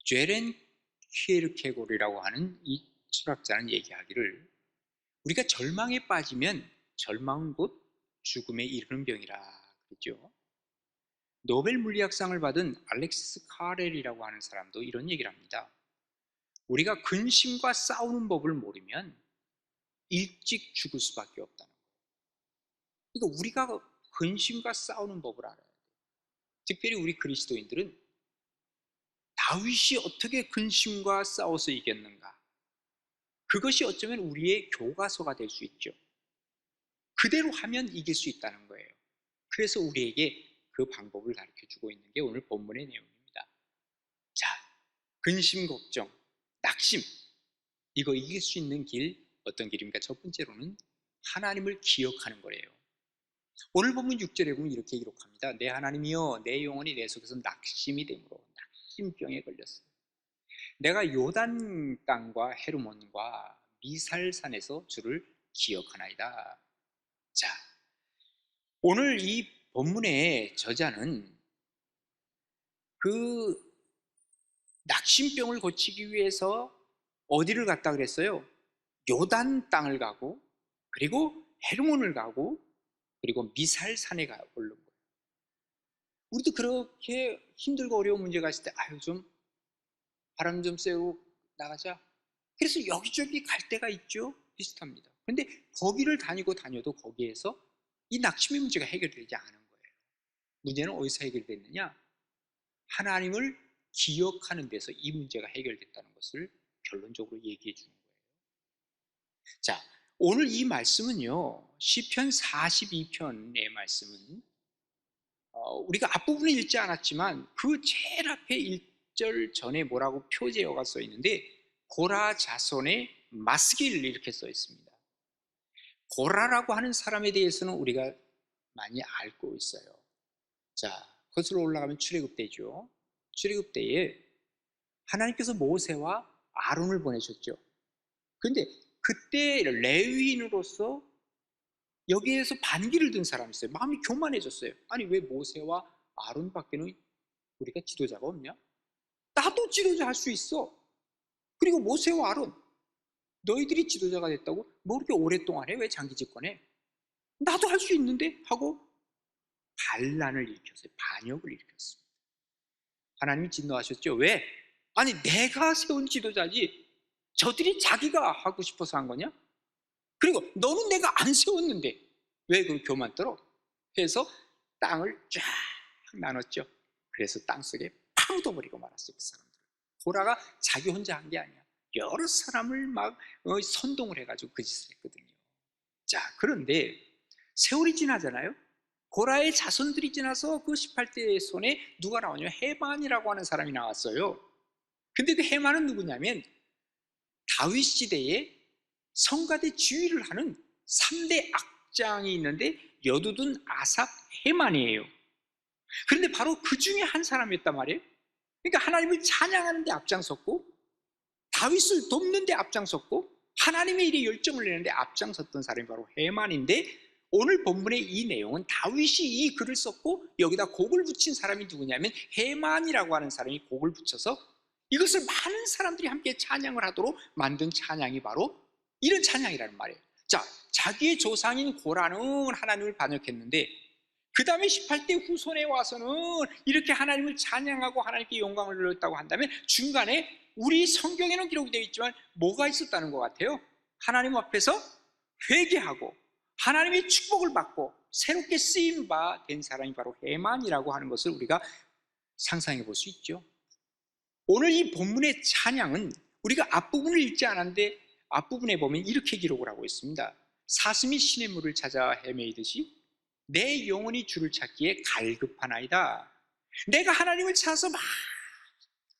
죄렌 키에르케고르라고 하는 이 철학자는 얘기하기를, 우리가 절망에 빠지면 절망은 곧 죽음에 이르는 병이라 그랬죠. 노벨 물리학상을 받은 알렉시스 카렐이라고 하는 사람도 이런 얘기를 합니다. 우리가 근심과 싸우는 법을 모르면 일찍 죽을 수밖에 없다는 거예요. 그러니까 우리가 근심과 싸우는 법을 알아야 돼요. 특별히 우리 그리스도인들은 다윗이 어떻게 근심과 싸워서 이겼는가, 그것이 어쩌면 우리의 교과서가 될 수 있죠. 그대로 하면 이길 수 있다는 거예요. 그래서 우리에게 그 방법을 가르쳐주고 있는 게 오늘 본문의 내용입니다. 자, 근심, 걱정, 낙심, 이거 이길 수 있는 길, 어떤 길입니까? 첫 번째로는 하나님을 기억하는 거래요. 오늘 본문 6절에 보면 이렇게 기록합니다. 내 하나님이여, 내 영혼이 내 속에서 낙심이 되므로 낙심병에 걸렸어요. 내가 요단 땅과 헤르몬과 미살산에서 주를 기억하나이다. 자, 오늘 이 본문의 저자는 그 낙심병을 고치기 위해서 어디를 갔다 그랬어요? 요단 땅을 가고, 그리고 헤르몬을 가고, 그리고 미살산에 오른 거예요. 우리도 그렇게 힘들고 어려운 문제가 있을 때, 아유, 좀 바람 좀 쐬고 나가자. 그래서 여기저기 갈 때가 있죠. 비슷합니다. 그런데 거기를 다녀도 거기에서 이 낙심의 문제가 해결되지 않은 거예요. 문제는 어디서 해결됐느냐? 하나님을 기억하는 데서 이 문제가 해결됐다는 것을 결론적으로 얘기해 주는 거예요. 자, 오늘 이 말씀은요, 시편 42편의 말씀은 우리가 앞부분을 읽지 않았지만 그 제일 앞에 1절 전에 뭐라고 표제어가 써 있는데, 고라 자손의 마스길, 이렇게 써 있습니다. 고라라고 하는 사람에 대해서는 우리가 많이 알고 있어요. 자, 거슬러 올라가면 출애굽 때죠. 출애굽 때에 하나님께서 모세와 아론을 보내셨죠. 그런데 그때 레위인으로서 여기에서 반기를 든 사람이 있어요. 마음이 교만해졌어요. 아니, 왜 모세와 아론밖에는 우리가 지도자가 없냐? 나도 지도자 할 수 있어. 그리고 모세와 아론, 너희들이 지도자가 됐다고 뭐 이렇게 오랫동안 해? 왜 장기 집권해? 나도 할 수 있는데? 하고 반란을 일으켰어요. 반역을 일으켰습니다. 하나님이 진노하셨죠. 왜? 아니, 내가 세운 지도자지 저들이 자기가 하고 싶어서 한 거냐? 그리고 너는 내가 안 세웠는데 왜 그 교만 떨어? 해서 땅을 쫙 나눴죠. 그래서 땅속에 파묻어버리고 말았어요. 그 사람들. 고라가 자기 혼자 한 게 아니야. 여러 사람을 막 선동을 해가지고 그 짓을 했거든요. 자, 그런데 세월이 지나잖아요. 고라의 자손들이 지나서 그 18대 손에 누가 나오냐? 해만이라고 하는 사람이 나왔어요. 근데 그 해만은 누구냐면 다윗 시대에 성가대 지휘를 하는 3대 악장이 있는데 여두둔, 아삽, 해만이에요. 그런데 바로 그 중에 한 사람이었단 말이에요. 그러니까 하나님을 찬양하는 데 앞장섰고, 다윗을 돕는 데 앞장섰고, 하나님의 일에 열정을 내는데 앞장섰던 사람이 바로 해만인데, 오늘 본문의 이 내용은 다윗이 이 글을 썼고 여기다 곡을 붙인 사람이 누구냐면 해만이라고 하는 사람이 곡을 붙여서 이것을 많은 사람들이 함께 찬양을 하도록 만든 찬양이 바로 이런 찬양이라는 말이에요. 자, 자기의 조상인 고라는 하나님을 반역했는데 그 다음에 18대 후손에 와서는 이렇게 하나님을 찬양하고 하나님께 영광을 돌렸다고 한다면 중간에 우리 성경에는 기록이 되어 있지만 뭐가 있었다는 것 같아요? 하나님 앞에서 회개하고 하나님의 축복을 받고 새롭게 쓰임 바 된 사람이 바로 해만이라고 하는 것을 우리가 상상해 볼 수 있죠. 오늘 이 본문의 찬양은 우리가 앞부분을 읽지 않았는데 앞부분에 보면 이렇게 기록을 하고 있습니다. 사슴이 시냇물을 찾아 헤매이듯이 내 영혼이 주를 찾기에 갈급하나이다. 내가 하나님을 찾아서 막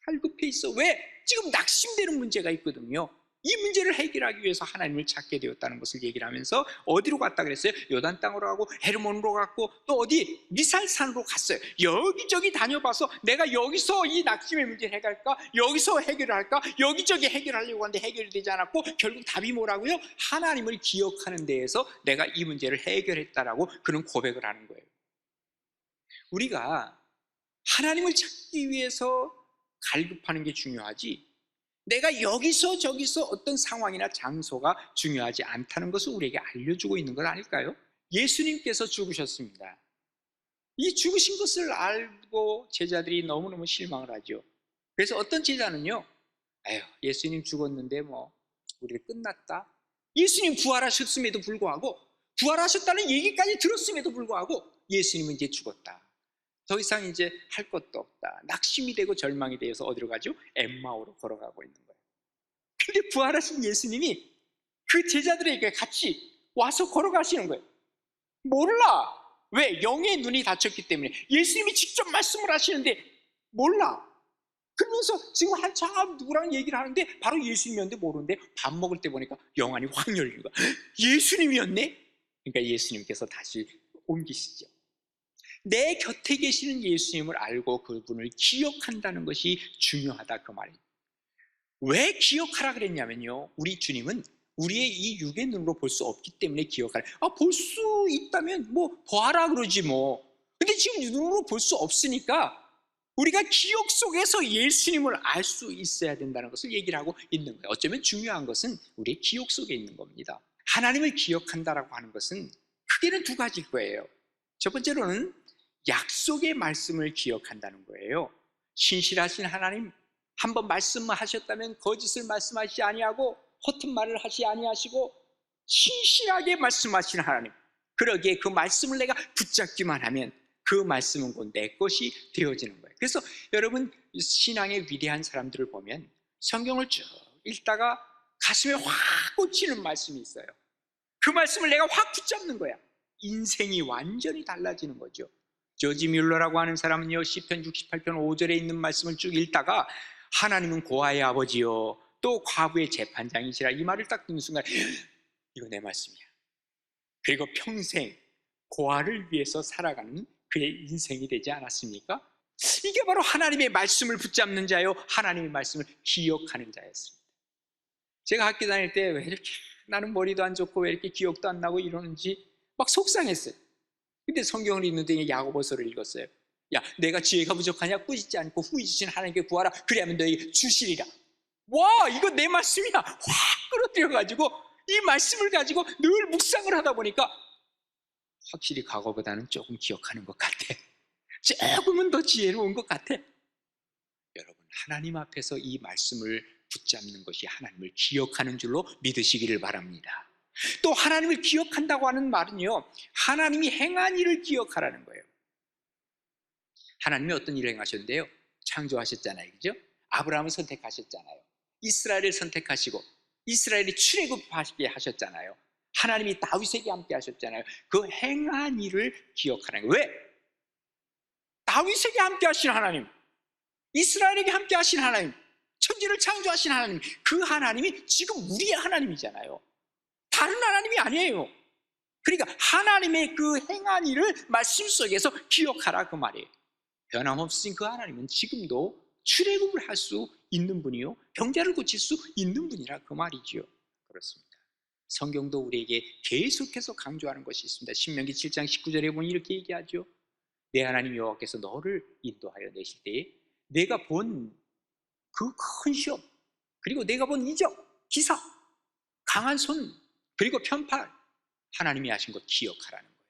갈급해 있어. 왜? 지금 낙심되는 문제가 있거든요. 이 문제를 해결하기 위해서 하나님을 찾게 되었다는 것을 얘기를 하면서 어디로 갔다 그랬어요? 요단 땅으로 가고 헤르몬으로 갔고 또 어디? 미살산으로 갔어요. 여기저기 다녀봐서 내가 여기서 이 낙심의 문제를 해결할까? 여기서 해결을 할까? 여기저기 해결하려고 하는데 해결이 되지 않았고 결국 답이 뭐라고요? 하나님을 기억하는 데에서 내가 이 문제를 해결했다라고 그런 고백을 하는 거예요. 우리가 하나님을 찾기 위해서 갈급하는 게 중요하지, 내가 여기서 저기서 어떤 상황이나 장소가 중요하지 않다는 것을 우리에게 알려주고 있는 것 아닐까요? 예수님께서 죽으셨습니다. 이 죽으신 것을 알고 제자들이 너무너무 실망을 하죠. 그래서 어떤 제자는요, 아유, 예수님 죽었는데 뭐 우리가 끝났다. 예수님 부활하셨음에도 불구하고, 부활하셨다는 얘기까지 들었음에도 불구하고 예수님은 이제 죽었다, 더 이상 이제 할 것도 없다, 낙심이 되고 절망이 되어서 어디로 가죠? 엠마오로 걸어가고 있는 거예요. 근데 부활하신 예수님이 그 제자들에게 같이 와서 걸어가시는 거예요. 몰라. 왜? 영의 눈이 닫혔기 때문에. 예수님이 직접 말씀을 하시는데 몰라. 그러면서 지금 한참 누구랑 얘기를 하는데 바로 예수님이었는데 모르는데, 밥 먹을 때 보니까 영안이 확 열린 거야. 예수님이었네? 그러니까 예수님께서 다시 옮기시죠. 내 곁에 계시는 예수님을 알고 그분을 기억한다는 것이 중요하다, 그 말이에요. 왜 기억하라 그랬냐면요, 우리 주님은 우리의 이 육의 눈으로 볼 수 없기 때문에 기억하라. 볼 수 있다면 뭐 봐라 그러지 뭐. 근데 지금 눈으로 볼 수 없으니까 우리가 기억 속에서 예수님을 알 수 있어야 된다는 것을 얘기를 하고 있는 거예요. 어쩌면 중요한 것은 우리의 기억 속에 있는 겁니다. 하나님을 기억한다라고 하는 것은 크게는 두 가지일 거예요. 첫 번째로는 약속의 말씀을 기억한다는 거예요. 신실하신 하나님, 한번 말씀하셨다면 거짓을 말씀하시지 아니하고 허튼 말을 하시 아니하시고 신실하게 말씀하시는 하나님, 그러기에 그 말씀을 내가 붙잡기만 하면 그 말씀은 곧 내 것이 되어지는 거예요. 그래서 여러분, 신앙의 위대한 사람들을 보면 성경을 쭉 읽다가 가슴에 확 꽂히는 말씀이 있어요. 그 말씀을 내가 확 붙잡는 거야. 인생이 완전히 달라지는 거죠. 조지 뮬러라고 하는 사람은요, 시편 68편 5절에 있는 말씀을 쭉 읽다가 하나님은 고아의 아버지요 또 과부의 재판장이시라, 이 말을 딱 듣는 순간 이거 내 말씀이야. 그리고 평생 고아를 위해서 살아가는 그의 인생이 되지 않았습니까? 이게 바로 하나님의 말씀을 붙잡는 자요, 하나님의 말씀을 기억하는 자였습니다. 제가 학교 다닐 때 왜 이렇게 나는 머리도 안 좋고 왜 이렇게 기억도 안 나고 이러는지 막 속상했어요. 근데 성경을 읽는데 야고보서를 읽었어요. 야, 내가 지혜가 부족하냐? 꾸짖지 않고 후이지신 하나님께 구하라, 그리하면 너에게 주시리라. 와, 이거 내 말씀이야. 확 끌어들여가지고 이 말씀을 가지고 늘 묵상을 하다 보니까 확실히 과거보다는 조금 기억하는 것 같아. 조금은 더 지혜로운 것 같아. 여러분, 하나님 앞에서 이 말씀을 붙잡는 것이 하나님을 기억하는 줄로 믿으시기를 바랍니다. 또 하나님을 기억한다고 하는 말은요, 하나님이 행한 일을 기억하라는 거예요. 하나님이 어떤 일을 행하셨는데요, 창조하셨잖아요, 그죠? 아브라함을 선택하셨잖아요. 이스라엘을 선택하시고 이스라엘이 출애굽하게 하셨잖아요. 하나님이 다윗에게 함께 하셨잖아요. 그 행한 일을 기억하라는 거예요. 왜? 다윗에게 함께 하신 하나님, 이스라엘에게 함께 하신 하나님, 천지를 창조하신 하나님, 그 하나님이 지금 우리의 하나님이잖아요. 다른 하나님이 아니에요. 그러니까 하나님의 그 행한 일을 말씀 속에서 기억하라, 그 말이에요. 변함없으신 그 하나님은 지금도 출애굽을 할 수 있는 분이요, 병자를 고칠 수 있는 분이라, 그 말이죠. 그렇습니다. 성경도 우리에게 계속해서 강조하는 것이 있습니다. 신명기 7장 19절에 보면 이렇게 얘기하죠. 내 하나님 여호와께서 너를 인도하여 내실 때에 내가 본 그 큰 시험, 그리고 내가 본 이적, 기사, 강한 손, 그리고 편팔, 하나님이 하신 것 기억하라는 거예요.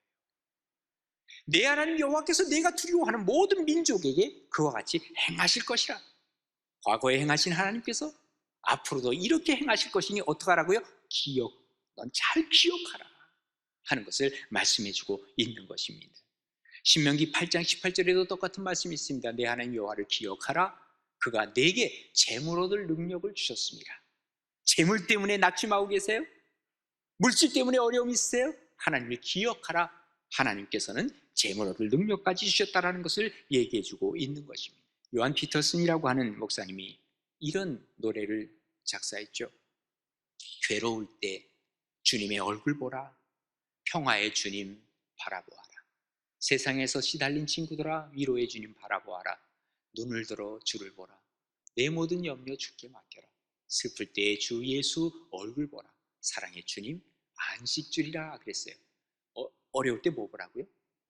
내 하나님 여호와께서 내가 두려워하는 모든 민족에게 그와 같이 행하실 것이라. 과거에 행하신 하나님께서 앞으로도 이렇게 행하실 것이니 어떡하라고요? 넌 잘 기억하라 하는 것을 말씀해주고 있는 것입니다. 신명기 8장 18절에도 똑같은 말씀이 있습니다. 내 하나님 여호와를 기억하라. 그가 내게 재물 얻을 능력을 주셨습니다. 재물 때문에 낙심하고 계세요? 물질 때문에 어려움이 있으세요? 하나님을 기억하라. 하나님께서는 재물 얻을 능력까지 주셨다는 것을 얘기해주고 있는 것입니다. 요한 피터슨이라고 하는 목사님이 이런 노래를 작사했죠. 괴로울 때 주님의 얼굴 보라. 평화의 주님 바라보아라. 세상에서 시달린 친구들아, 위로의 주님 바라보아라. 눈을 들어 주를 보라. 내 모든 염려 주께 맡겨라. 슬플 때의 주 예수 얼굴 보라. 사랑의 주님 안식주리라 그랬어요. 어려울 때 뭐 보라고요?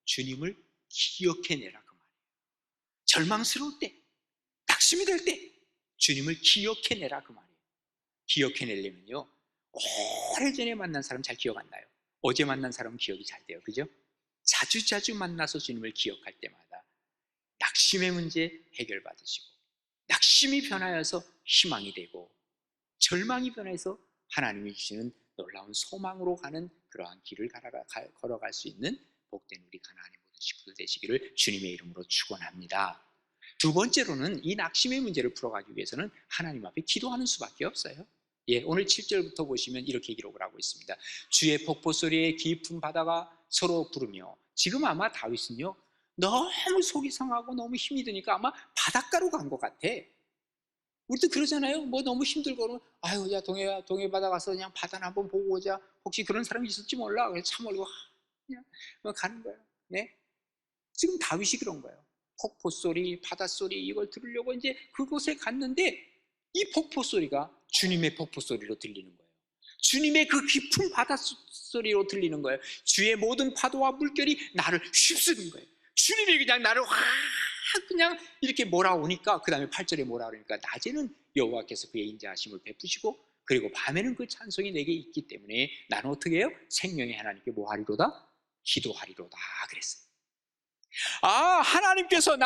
주님을 기억해내라, 그 말이에요. 절망스러울 때, 낙심이 될 때 주님을 기억해내라 그 말이에요. 기억해내려면요, 오래전에 만난 사람 잘 기억 안 나요. 어제 만난 사람은 기억이 잘 돼요. 그죠? 자주자주 만나서 주님을 기억할 때마다 낙심의 문제 해결받으시고, 낙심이 변하여서 희망이 되고, 절망이 변해서 하나님이 주시는 놀라운 소망으로 가는 그러한 길을 걸어갈 수 있는 복된 우리 가나안의 모든 식구들 되시기를 주님의 이름으로 축원합니다. 두 번째로는 이 낙심의 문제를 풀어가기 위해서는 하나님 앞에 기도하는 수밖에 없어요. 오늘 7절부터 보시면 이렇게 기록을 하고 있습니다. 주의 폭포 소리에 깊은 바다가 서로 부르며. 지금 아마 다윗은요, 너무 속이 상하고 너무 힘이 드니까 아마 바닷가로 간 것 같아. 우리도 그러잖아요. 뭐 너무 힘들고, 아유, 야, 동해 바다 가서 그냥 바다나 한번 보고 오자. 혹시 그런 사람이 있을지 몰라. 그래서 차 몰고 그냥 가는 거예요. 네? 지금 다윗이 그런 거예요. 폭포 소리, 바다 소리, 이걸 들으려고 이제 그곳에 갔는데, 이 폭포 소리가 주님의 폭포 소리로 들리는 거예요. 주님의 그 깊은 바다 소리로 들리는 거예요. 주의 모든 파도와 물결이 나를 휩쓰는 거예요. 주님이 그냥 나를 확 그냥 이렇게 몰아오니까, 그 다음에 8절에 뭐라 그러니까, 낮에는 여호와께서 그의 인자하심을 베푸시고, 그리고 밤에는 그 찬송이 내게 있기 때문에 나는 어떻게 해요? 생명의 하나님께 뭐 하리로다? 기도하리로다 그랬어요. 하나님께서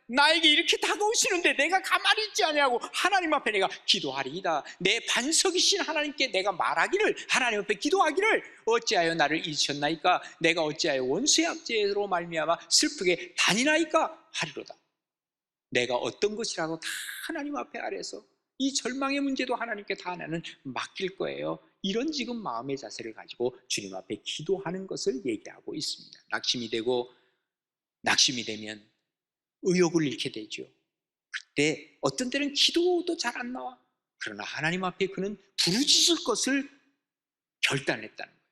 나에게 이렇게 다가오시는데 내가 가만히 있지 아니하고 하나님 앞에 내가 기도하리이다. 내 반석이신 하나님께 내가 말하기를, 하나님 앞에 기도하기를, 어찌하여 나를 잊으셨나이까? 내가 어찌하여 원수의 압제로 말미암아 슬프게 다니나이까? 하리로다. 내가 어떤 것이라도 다 하나님 앞에 아래서 이 절망의 문제도 하나님께 다 나는 맡길 거예요. 이런 지금 마음의 자세를 가지고 주님 앞에 기도하는 것을 얘기하고 있습니다. 낙심이 되면 의욕을 잃게 되죠. 그때 어떤 때는 기도도 잘 안 나와. 그러나 하나님 앞에 그는 부르짖을 것을 결단했다는 거예요.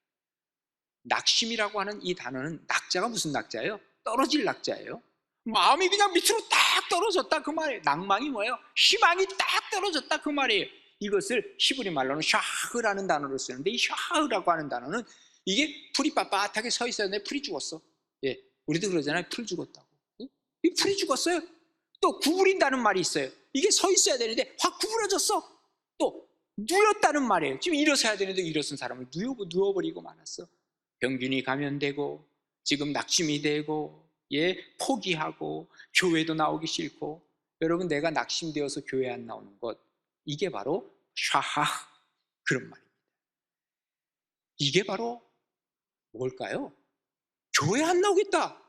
낙심이라고 하는 이 단어는, 낙자가 무슨 낙자예요? 떨어질 낙자예요. 마음이 그냥 밑으로 딱 떨어졌다 그 말이에요. 낭망이 뭐예요? 희망이 딱 떨어졌다 그 말이에요. 이것을 히브리 말로는 샤흐라는 단어를 쓰는데, 이 샤흐라고 하는 단어는, 이게 풀이 빳빳하게 서 있었는데 풀이 죽었어. 우리도 그러잖아요. 풀 죽었다고. 이 풀이 죽었어요. 또 구부린다는 말이 있어요. 이게 서 있어야 되는데 확 구부러졌어. 또 누웠다는 말이에요. 지금 일어서야 되는데 일어선 사람을 누워버리고 말았어. 병균이 감염되고, 지금 낙심이 되고, 포기하고, 교회도 나오기 싫고. 여러분, 내가 낙심되어서 교회 안 나오는 것, 이게 바로 샤하, 그런 말입니다. 이게 바로 뭘까요? 교회 안 나오겠다,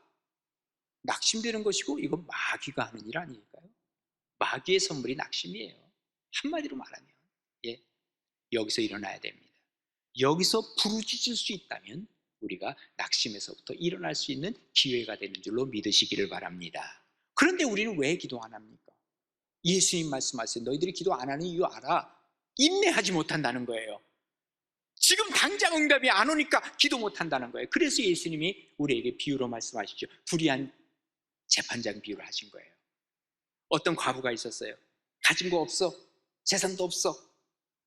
낙심되는 것이고, 이건 마귀가 하는 일 아닐까요? 마귀의 선물이 낙심이에요. 한마디로 말하면 여기서 일어나야 됩니다. 여기서 부르짖을 수 있다면 우리가 낙심에서부터 일어날 수 있는 기회가 되는 줄로 믿으시기를 바랍니다. 그런데 우리는 왜 기도 안 합니까? 예수님 말씀하세요. 너희들이 기도 안 하는 이유 알아? 인내하지 못한다는 거예요. 지금 당장 응답이 안 오니까 기도 못한다는 거예요. 그래서 예수님이 우리에게 비유로 말씀하시죠. 불의한 재판장 비유를 하신 거예요. 어떤 과부가 있었어요. 가진 거 없어, 재산도 없어.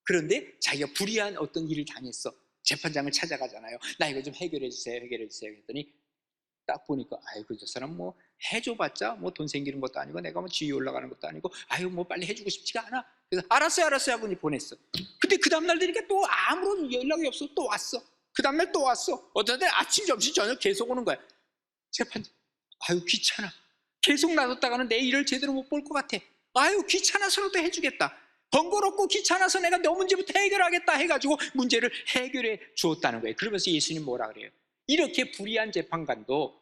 그런데 자기가 불의한 어떤 일을 당했어. 재판장을 찾아가잖아요. 나 이거 좀 해결해 주세요, 해결해 주세요. 그랬더니 딱 보니까, 아이고, 저 사람 뭐 해줘봤자 뭐 돈 생기는 것도 아니고, 내가 뭐 지위 올라가는 것도 아니고, 아유, 뭐 빨리 해주고 싶지가 않아. 그래서 알았어요 하고 보냈어. 근데 그 다음날 되니까 또 아무런 연락이 없어. 또 왔어. 그 다음날 또 왔어. 어떤 날 아침, 점심, 저녁 계속 오는 거야. 재판장, 아유, 귀찮아. 계속 놔뒀다가는 내 일을 제대로 못 볼 것 같아. 아유, 귀찮아서라도 해주겠다. 번거롭고 귀찮아서 내가 너 문제부터 해결하겠다 해가지고 문제를 해결해 주었다는 거예요. 그러면서 예수님 뭐라 그래요? 이렇게 불의한 재판관도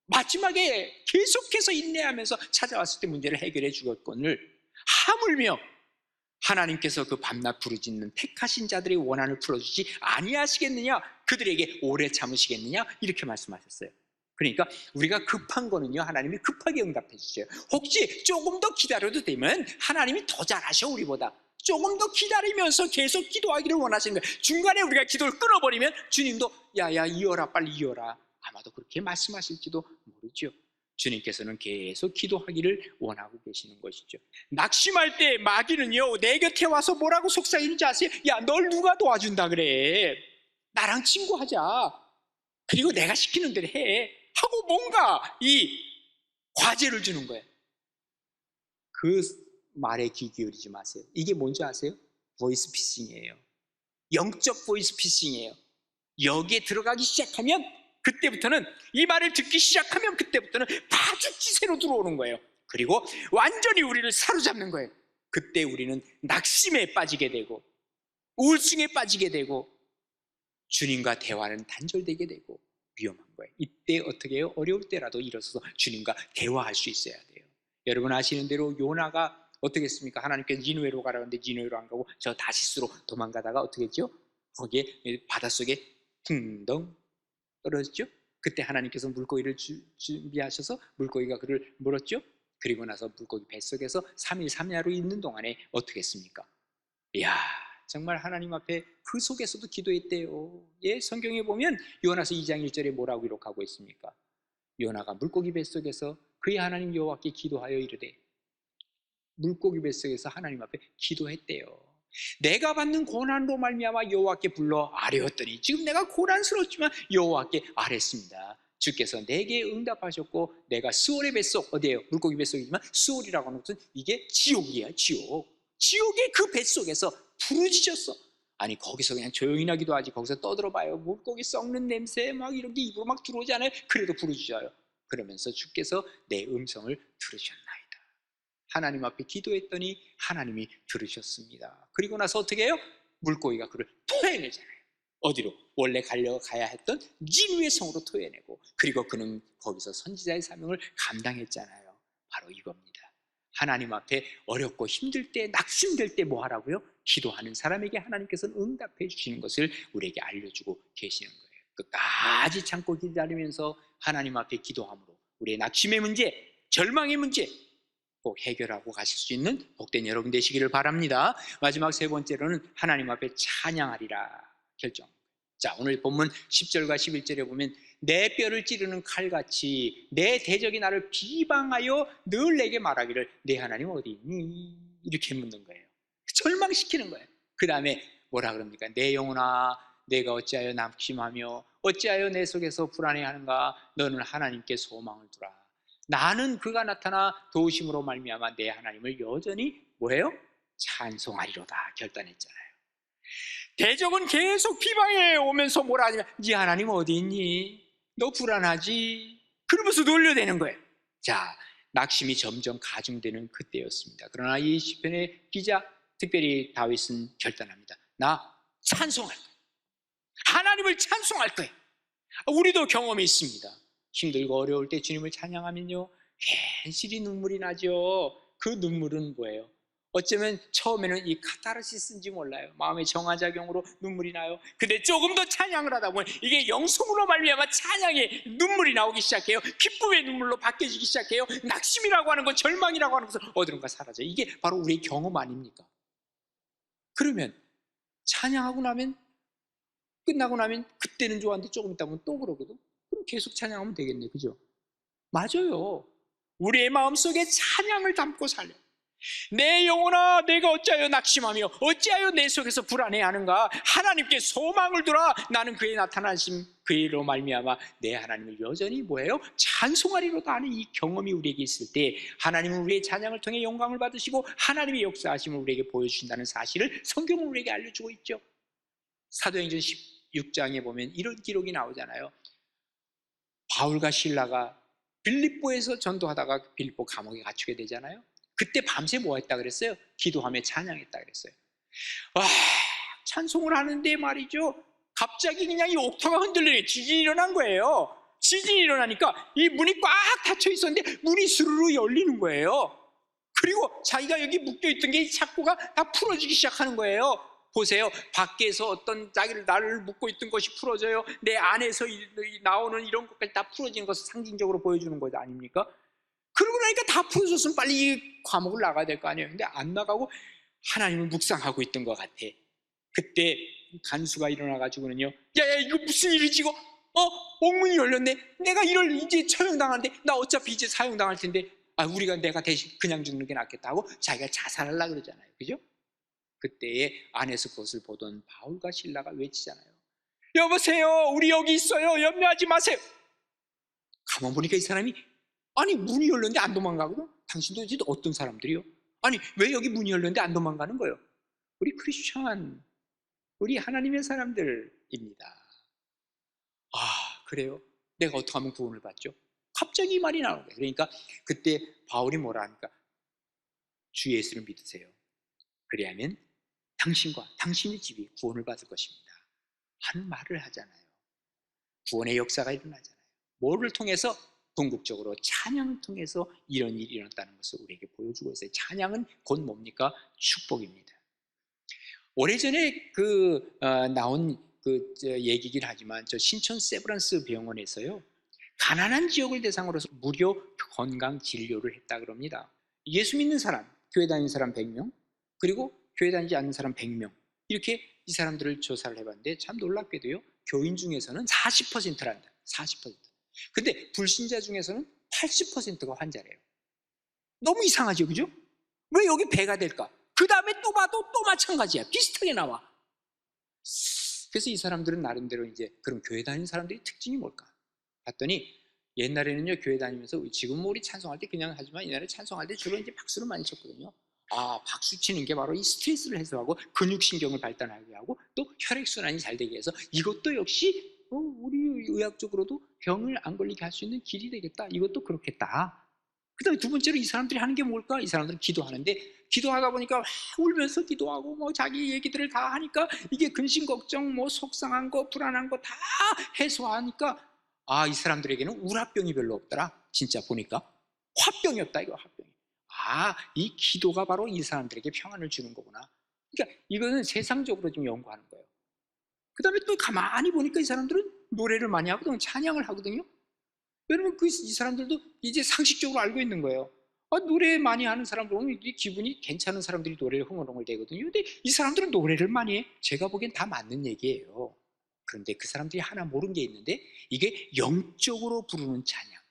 마지막에 계속해서 인내하면서 찾아왔을 때 문제를 해결해 주었거늘, 하물며 하나님께서 그 밤낮 부르짖는 택하신 자들의 원한을 풀어주지 아니하시겠느냐? 그들에게 오래 참으시겠느냐? 이렇게 말씀하셨어요. 그러니까 우리가 급한 거는요, 하나님이 급하게 응답해 주세요. 혹시 조금 더 기다려도 되면 하나님이 더 잘하셔, 우리보다. 조금 더 기다리면서 계속 기도하기를 원하시는 거예요. 중간에 우리가 기도를 끊어버리면 주님도 야야 이어라, 빨리 이어라, 아마도 그렇게 말씀하실지도 모르죠. 주님께서는 계속 기도하기를 원하고 계시는 것이죠. 낙심할 때 마귀는요, 내 곁에 와서 뭐라고 속삭이는지 아세요? 야, 널 누가 도와준다 그래? 나랑 친구하자. 그리고 내가 시키는 대로 해 하고 뭔가 이 과제를 주는 거예요. 그 말에 귀 기울이지 마세요. 이게 뭔지 아세요? 보이스 피싱이에요. 영적 보이스 피싱이에요. 여기에 들어가기 시작하면 그때부터는, 이 말을 듣기 시작하면 그때부터는 파죽지세로 들어오는 거예요. 그리고 완전히 우리를 사로잡는 거예요. 그때 우리는 낙심에 빠지게 되고 우울증에 빠지게 되고 주님과 대화는 단절되게 되고 위험한 거예요. 이때 어떻게 해요? 어려울 때라도 일어서서 주님과 대화할 수 있어야 돼요. 여러분 아시는 대로 요나가 어떻게 했습니까? 하나님께서 니느웨로 가라고 하는데 니느웨로 안 가고 저 다시스로 도망가다가 어떻게 했죠? 거기에 바닷속에 쿵덩 떨어졌죠? 그때 하나님께서 물고기를 준비하셔서 물고기가 그를 물었죠? 그리고 나서 물고기 뱃속에서 3일 3야로 있는 동안에 어떻게 했습니까? 이야, 정말 하나님 앞에 그 속에서도 기도했대요. 예, 성경에 보면 요나서 2장 1절에 뭐라고 기록하고 있습니까? 요나가 물고기 뱃속에서 그의 하나님 여호와께 기도하여 이르되, 물고기 뱃속에서 하나님 앞에 기도했대요. 내가 받는 고난으로 말미암아 여호와께 불러 아뢰었더니 지금 내가 고난스럽지만 여호와께 아뢰습니다. 주께서 내게 응답하셨고 내가 스올의 뱃속, 어디예요? 물고기 뱃속이지만 스올이라고 하는 것은 이게 지옥이야. 지옥의 그 뱃속에서 부르짖었어. 아니 거기서 그냥 조용히 나기도 하지 거기서 떠들어봐요. 물고기 썩는 냄새 막 이렇게 입으로 막 들어오잖아요. 그래도 부르짖어요. 그러면서 주께서 내 음성을 들으셨나이다. 하나님 앞에 기도했더니 하나님이 들으셨습니다. 그리고 나서 어떻게 해요? 물고기가 그를 토해내잖아요. 어디로? 원래 가야 했던 니느웨 성으로 토해내고, 그리고 그는 거기서 선지자의 사명을 감당했잖아요. 바로 이겁니다. 하나님 앞에 어렵고 힘들 때, 낙심될 때 뭐 하라고요? 기도하는 사람에게 하나님께서는 응답해 주시는 것을 우리에게 알려주고 계시는 거예요. 끝까지 참고 기다리면서 하나님 앞에 기도함으로 우리의 낙심의 문제, 절망의 문제 꼭 해결하고 가실 수 있는 복된 여러분 되시기를 바랍니다. 마지막 세 번째로는 하나님 앞에 찬양하리라 결정. 자, 오늘 본문 10절과 11절에 보면 내 뼈를 찌르는 칼같이 내 대적이 나를 비방하여 늘 내게 말하기를 내 하나님 어디 있니? 이렇게 묻는 거예요. 절망시키는 거예요. 그 다음에 뭐라 그럽니까? 내 영혼아 내가 어찌하여 낙심하며 어찌하여 내 속에서 불안해하는가? 너는 하나님께 소망을 두라. 나는 그가 나타나 도우심으로 말미암아 내 하나님을 여전히 뭐예요? 찬송하리로다 결단했잖아요. 대적은 계속 비방해 오면서 뭐라 하냐면 네 하나님 어디 있니? 너 불안하지? 그러면서 놀려대는 거예요. 자, 낙심이 점점 가중되는 그때였습니다. 그러나 이 시편의 기자, 특별히 다윗은 결단합니다. 나 찬송할 거예요. 하나님을 찬송할 거예요. 우리도 경험이 있습니다. 힘들고 어려울 때 주님을 찬양하면요 괜시리 눈물이 나죠. 그 눈물은 뭐예요? 어쩌면 처음에는 이 카타르시스인지 몰라요. 마음의 정화작용으로 눈물이 나요. 근데 조금 더 찬양을 하다 보면 이게 영성으로 말미암아 찬양의 눈물이 나오기 시작해요. 기쁨의 눈물로 바뀌어지기 시작해요. 낙심이라고 하는 것, 절망이라고 하는 것은 어디론가 사라져요. 이게 바로 우리의 경험 아닙니까? 그러면 찬양하고 나면, 끝나고 나면 그때는 좋았는데 조금 있다 보면 또 그러거든. 그럼 계속 찬양하면 되겠네, 그죠? 맞아요. 우리의 마음속에 찬양을 담고 살려. 내 영혼아 내가 어찌하여 낙심하며 어찌하여 내 속에서 불안해하는가? 하나님께 소망을 두라. 나는 그의 나타나심 그의로 말미암아 내 하나님을 여전히 뭐예요? 찬송하리로다 하는 이 경험이 우리에게 있을 때 하나님은 우리의 찬양을 통해 영광을 받으시고 하나님의 역사하심을 우리에게 보여주신다는 사실을 성경은 우리에게 알려주고 있죠. 사도행전 16장에 보면 이런 기록이 나오잖아요. 바울과 실라가 빌립보에서 전도하다가 빌립보 감옥에 갇히게 되잖아요. 그때 밤새 뭐 했다 그랬어요? 기도하며 찬양했다 그랬어요. 와, 찬송을 하는데 말이죠, 갑자기 그냥 이 옥토가 흔들리는 지진이 일어난 거예요. 지진이 일어나니까 이 문이 꽉 닫혀 있었는데 문이 스르르 열리는 거예요. 그리고 자기가 여기 묶여있던 게 이 착고가 다 풀어지기 시작하는 거예요. 보세요. 밖에서 어떤 나를 묶고 있던 것이 풀어져요. 내 안에서 나오는 이런 것까지 다 풀어지는 것을 상징적으로 보여주는 것 아닙니까? 그러고 나니까 다 풀어졌으면 빨리 이 과목을 나가야 될 거 아니에요. 근데 안 나가고 하나님을 묵상하고 있던 것 같아. 그때 간수가 일어나가지고는요, 야야 이거 무슨 일이지 이거? 옥문이 열렸네. 내가 이럴 이제 처형당하는데 나 어차피 이제 사형당할 텐데 내가 대신 그냥 죽는 게 낫겠다 하고 자기가 자살하려고 그러잖아요. 그죠? 그때에 안에서 그것을 보던 바울과 실라가 외치잖아요. 여보세요, 우리 여기 있어요. 염려하지 마세요. 가만 보니까 이 사람이, 아니 문이 열렸는데 안 도망가거든. 당신도 이제 어떤 사람들이요? 아니 왜 여기 문이 열렸는데 안 도망가는 거예요? 우리 크리스천, 우리 하나님의 사람들입니다. 아 그래요? 내가 어떻게 하면 구원을 받죠? 갑자기 이 말이 나오는 거예요. 그러니까 그때 바울이 뭐라 하니까 주 예수를 믿으세요. 그래야면 당신과 당신의 집이 구원을 받을 것입니다 하는 말을 하잖아요. 구원의 역사가 일어나잖아요. 뭐를 통해서? 궁극적으로 찬양을 통해서 이런 일이 일어났다는 것을 우리에게 보여주고 있어요. 찬양은 곧 뭡니까? 축복입니다. 오래전에 나온 얘기긴 하지만 저 신촌 세브란스 병원에서요 가난한 지역을 대상으로 무료 건강 진료를 했다 그럽니다. 예수 믿는 사람, 교회 다니는 사람 100명, 그리고 교회 다니지 않는 사람 100명, 이렇게 이 사람들을 조사를 해봤는데 참 놀랍게도요 교인 중에서는 40%란다. 40%. 근데 불신자 중에서는 80%가 환자래요. 너무 이상하죠, 그죠? 왜 여기 배가 될까? 그 다음에 또 봐도 또 마찬가지야. 비슷하게 나와. 그래서 이 사람들은 나름대로 이제 그럼 교회 다니는 사람들의 특징이 뭘까? 봤더니 옛날에는요 교회 다니면서 지금 우리 찬송할 때 그냥 하지만 옛날에 찬송할 때 주로 이제 박수를 많이 쳤거든요. 아 박수 치는 게 바로 이 스트레스를 해소하고 근육신경을 발달하게 하고 또 혈액순환이 잘 되게 해서 이것도 역시 우리 의학적으로도 병을 안 걸리게 할 수 있는 길이 되겠다. 이것도 그렇겠다. 그 다음에 두 번째로 이 사람들이 하는 게 뭘까? 이 사람들은 기도하는데 기도하다 보니까 울면서 기도하고 뭐 자기 얘기들을 다 하니까 이게 근심 걱정 뭐 속상한 거 불안한 거 다 해소하니까 아 이 사람들에게는 우라병이 별로 없더라. 진짜 보니까 화병이 없다 이거 화병이. 아 이 기도가 바로 이 사람들에게 평안을 주는 거구나. 그러니까 이거는 세상적으로 좀 연구하는 거예요. 그 다음에 또 가만히 보니까 이 사람들은 노래를 많이 하거든요. 찬양을 하거든요. 여러분 이 사람들도 이제 상식적으로 알고 있는 거예요. 노래 많이 하는 사람들 보면 기분이 괜찮은 사람들이 노래를 흥얼흥얼 대거든요. 근데 이 사람들은 노래를 많이 해. 제가 보기엔 다 맞는 얘기예요. 그런데 그 사람들이 하나 모르는 게 있는데 이게 영적으로 부르는 찬양,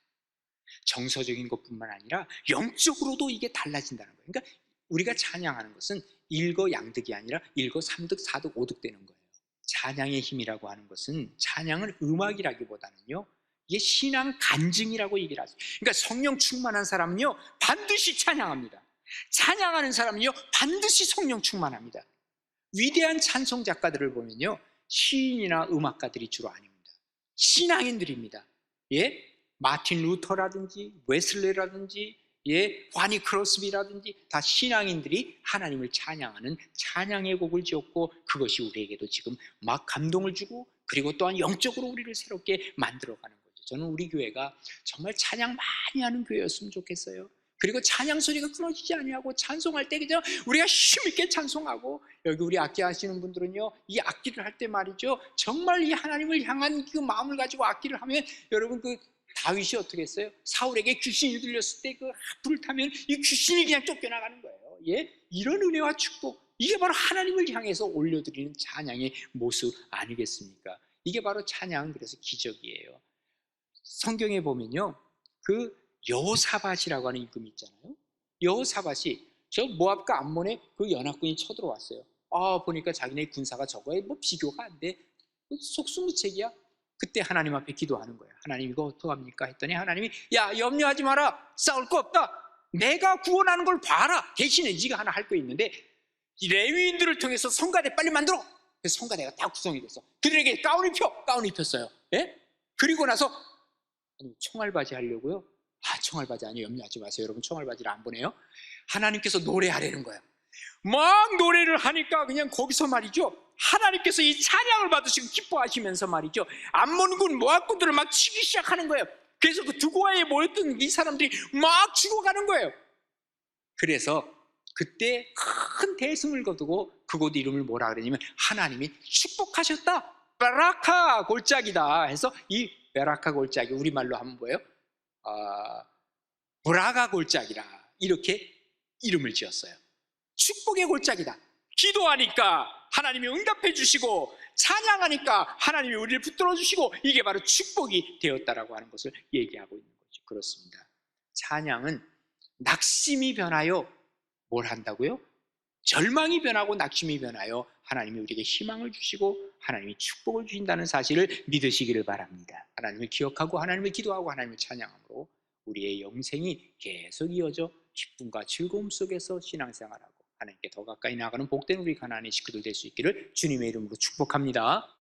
정서적인 것뿐만 아니라 영적으로도 이게 달라진다는 거예요. 그러니까 우리가 찬양하는 것은 일거양득이 아니라 일거삼득 사득 오득 되는 거예요. 찬양의 힘이라고 하는 것은 찬양은 음악이라기보다는요 이게 신앙 간증이라고 얘기를 하죠. 그러니까 성령 충만한 사람은요 반드시 찬양합니다. 찬양하는 사람은요 반드시 성령 충만합니다. 위대한 찬송 작가들을 보면요 시인이나 음악가들이 주로 아닙니다. 신앙인들입니다. 예, 마틴 루터라든지 웨슬레라든지 화니 크로스비라든지 다 신앙인들이 하나님을 찬양하는 찬양의 곡을 지었고 그것이 우리에게도 지금 막 감동을 주고 그리고 또한 영적으로 우리를 새롭게 만들어가는 거죠. 저는 우리 교회가 정말 찬양 많이 하는 교회였으면 좋겠어요. 그리고 찬양 소리가 끊어지지 아니하고 찬송할 때 그냥 우리가 힘있게 찬송하고 여기 우리 악기 하시는 분들은요 이 악기를 할 때 말이죠 정말 이 하나님을 향한 그 마음을 가지고 악기를 하면 여러분 다윗이 어떻게 했어요? 사울에게 귀신이 들렸을 때 불을 타면 이 귀신이 그냥 쫓겨나가는 거예요. 예? 이런 은혜와 축복 이게 바로 하나님을 향해서 올려드리는 찬양의 모습 아니겠습니까? 이게 바로 찬양 그래서 기적이에요. 성경에 보면요 여호사밧이라고 하는 임금이 있잖아요. 여호사밧이 저 모압과 암몬의 연합군이 쳐들어왔어요. 보니까 자기네 군사가 저거에 뭐 비교가 안 돼. 속수무책이야. 그때 하나님 앞에 기도하는 거예요. 하나님 이거 어떡합니까? 했더니 하나님이 야 염려하지 마라. 싸울 거 없다. 내가 구원하는 걸 봐라. 대신에 네가 하나 할 거 있는데 이 레위인들을 통해서 성가대 빨리 만들어. 그래서 성가대가 다 구성이 됐어. 그들에게 가운 입혔어요. 예? 그리고 나서 총알바지 하려고요. 총알바지 아니에요. 염려하지 마세요. 여러분 총알바지를 안 보내요. 하나님께서 노래하라는 거예요. 막 노래를 하니까 그냥 거기서 말이죠 하나님께서 이 찬양을 받으시고 기뻐하시면서 말이죠 암몬군 모압군들을 막 치기 시작하는 거예요. 그래서 그 두고아에 모였던 이 사람들이 막 죽어가는 거예요. 그래서 그때 큰 대승을 거두고 그곳 이름을 뭐라 그러냐면 하나님이 축복하셨다 베라카 골짜기다 해서 이 베라카 골짜기 우리말로 하면 뭐예요? 브라가 골짜기라 이렇게 이름을 지었어요. 축복의 골짜기다. 기도하니까 하나님이 응답해 주시고 찬양하니까 하나님이 우리를 붙들어 주시고 이게 바로 축복이 되었다라고 하는 것을 얘기하고 있는 거죠. 그렇습니다. 찬양은 낙심이 변하여 뭘 한다고요? 절망이 변하고 낙심이 변하여 하나님이 우리에게 희망을 주시고 하나님이 축복을 주신다는 사실을 믿으시기를 바랍니다. 하나님을 기억하고 하나님을 기도하고 하나님을 찬양함으로 우리의 영생이 계속 이어져 기쁨과 즐거움 속에서 신앙생활하고 하나님께 더 가까이 나아가는 복된 우리 가나안의 식구들 될 수 있기를 주님의 이름으로 축복합니다.